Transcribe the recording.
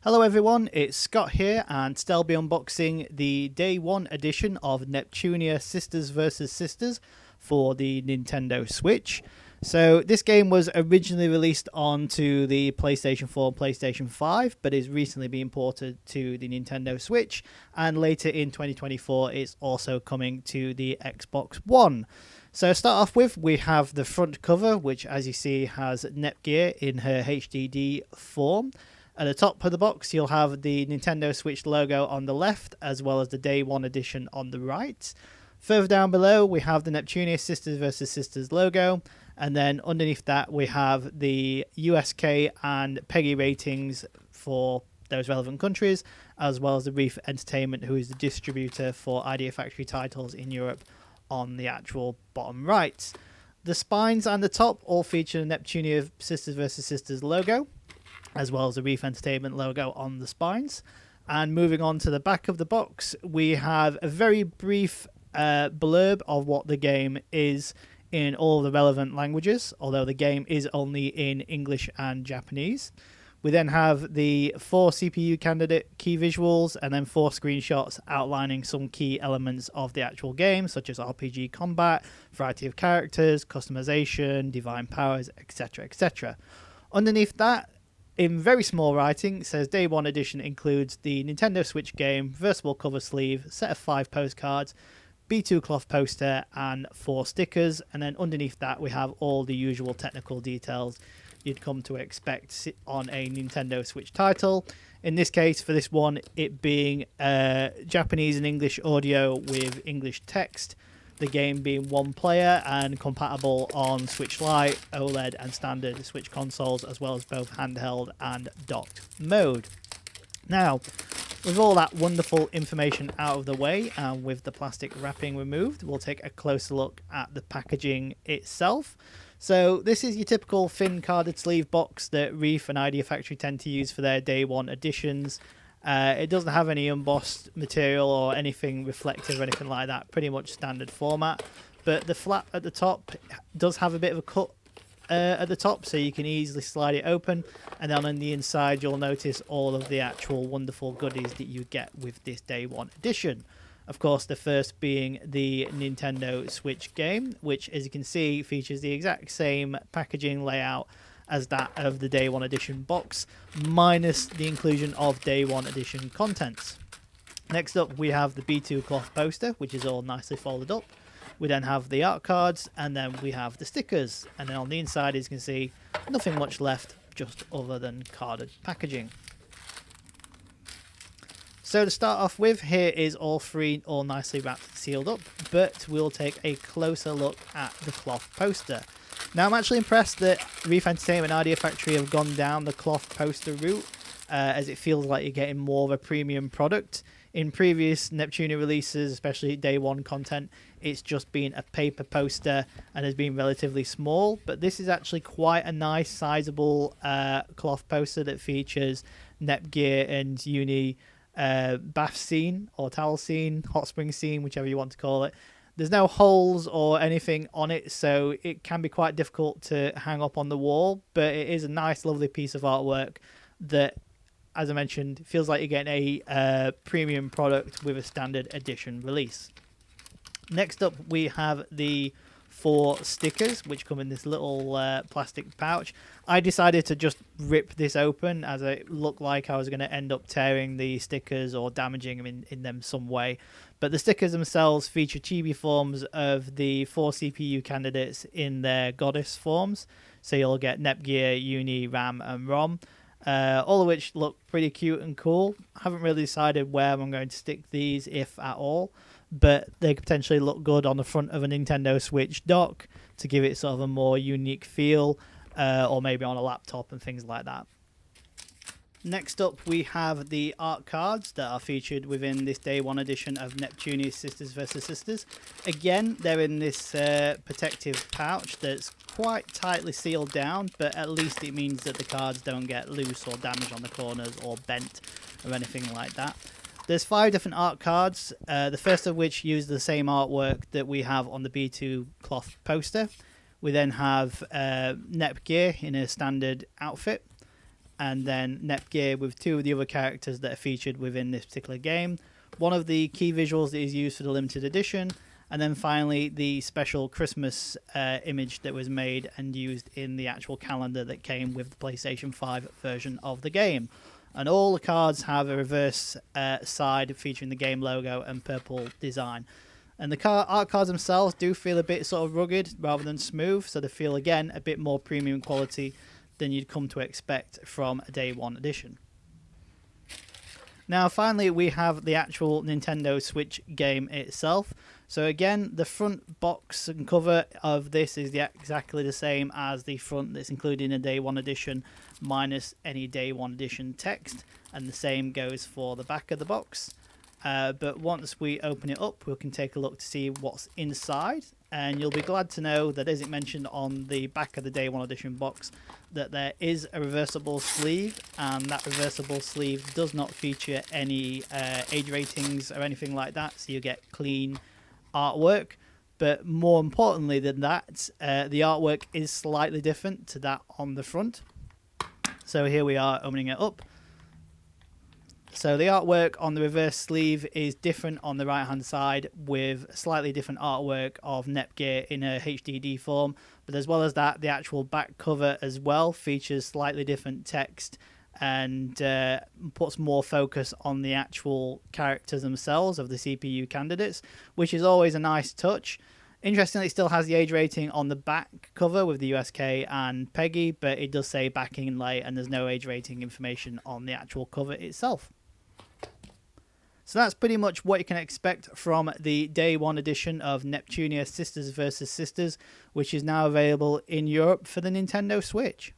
Hello everyone, it's Scott here, and today I'll be unboxing the Day 1 edition of Neptunia Sisters Vs Sisters for the Nintendo Switch. So this game was originally released onto the PlayStation 4 and PlayStation 5, but is recently being ported to the Nintendo Switch, and later in 2024 it's also coming to the Xbox One. So to start off with, we have the front cover, which as you see has Netgear in her HDD form. At the top of the box, you'll have the Nintendo Switch logo on the left, as well as the Day 1 edition on the right. Further down below, we have the Neptunia Sisters Vs Sisters logo, and then underneath that, we have the USK and PEGI ratings for those relevant countries, as well as the Reef Entertainment, who is the distributor for Idea Factory titles in Europe, on the actual bottom right. The spines and the top all feature the Neptunia Sisters Vs Sisters logo, as well as the Reef Entertainment logo on the spines. And moving on to the back of the box, we have a very brief blurb of what the game is in all the relevant languages, although the game is only in English and Japanese. We then have the 4 CPU candidate key visuals and then 4 screenshots outlining some key elements of the actual game, such as RPG combat, variety of characters, customization, divine powers, etc. etc. Underneath that, in very small writing, it says Day 1 edition includes the Nintendo Switch game, versatile cover sleeve, set of 5 postcards, B2 cloth poster, and 4 stickers. And then underneath that, we have all the usual technical details you'd come to expect on a Nintendo Switch title. In this case, for this one, it being Japanese and English audio with English text. The game being one player and compatible on Switch Lite, OLED and standard Switch consoles, as well as both handheld and docked mode. Now, with all that wonderful information out of the way and with the plastic wrapping removed, we'll take a closer look at the packaging itself. So this is your typical thin carded sleeve box that Reef and Idea Factory tend to use for their Day 1 editions. It doesn't have any embossed material or anything reflective or anything like that, pretty much standard format. But the flap at the top does have a bit of a cut at the top, so you can easily slide it open. And then on the inside, you'll notice all of the actual wonderful goodies that you get with this Day 1 edition. Of course, the first being the Nintendo Switch game, which, as you can see, features the exact same packaging layout as that of the Day 1 edition box, minus the inclusion of Day 1 edition contents. Next up, we have the B2 cloth poster, which is all nicely folded up. We then have the art cards, and then we have the stickers. And then on the inside, as you can see, nothing much left, just other than carded packaging. So to start off with, here is all three, all nicely wrapped and sealed up, but we'll take a closer look at the cloth poster. Now, I'm actually impressed that Reef Entertainment and Idea Factory have gone down the cloth poster route, as it feels like you're getting more of a premium product. In previous Neptunia releases, especially Day 1 content, it's just been a paper poster and has been relatively small, but this is actually quite a nice, sizable cloth poster that features Netgear and Uni bath scene or towel scene, hot spring scene, whichever you want to call it. There's no holes or anything on it, so it can be quite difficult to hang up on the wall, but it is a nice, lovely piece of artwork that, as I mentioned, feels like you're getting a premium product with a standard edition release. Next up, we have the 4 stickers, which come in this little plastic pouch. I decided to just rip this open, as it looked like I was going to end up tearing the stickers or damaging them in them some way. But the stickers themselves feature chibi forms of the 4 CPU candidates in their goddess forms. So you'll get Netgear, Uni, RAM, and ROM. All of which look pretty cute and cool. I haven't really decided where I'm going to stick these, if at all, but they could potentially look good on the front of a Nintendo Switch dock to give it sort of a more unique feel, or maybe on a laptop and things like that. Next up, we have the art cards that are featured within this Day 1 edition of Neptunia Sisters Vs Sisters. Again, they're in this protective pouch that's quite tightly sealed down, but at least it means that the cards don't get loose or damaged on the corners or bent or anything like that. There's 5 different art cards, the first of which use the same artwork that we have on the B2 cloth poster. We then have Netgear in a standard outfit. and then Nepgear with 2 of the other characters that are featured within this particular game. One of the key visuals that is used for the limited edition, and then finally the special Christmas image that was made and used in the actual calendar that came with the PlayStation 5 version of the game. And all the cards have a reverse side featuring the game logo and purple design. And the art cards themselves do feel a bit sort of rugged rather than smooth, so they feel again a bit more premium quality than you'd come to expect from a day one edition. Now finally we have the actual Nintendo Switch game itself. So again, the front box and cover of this is exactly the same as the front that's included in a day one edition, minus any day one edition text, and the same goes for the back of the box. But once we open it up, we can take a look to see what's inside, and you'll be glad to know that, as it mentioned on the back of the day one edition box, that there is a reversible sleeve, and that reversible sleeve does not feature any age ratings or anything like that, so you get clean artwork. But more importantly than that, the artwork is slightly different to that on the front. So here we are opening it up. So the artwork on the reverse sleeve is different on the right hand side, with slightly different artwork of Nepgear in a HDD form. But as well as that, the actual back cover as well features slightly different text and puts more focus on the actual characters themselves of the CPU candidates, which is always a nice touch. Interestingly, it still has the age rating on the back cover with the USK and PEGI, but it does say back inlay, and there's no age rating information on the actual cover itself. So that's pretty much what you can expect from the day one edition of Neptunia Sisters Vs Sisters, which is now available in Europe for the Nintendo Switch.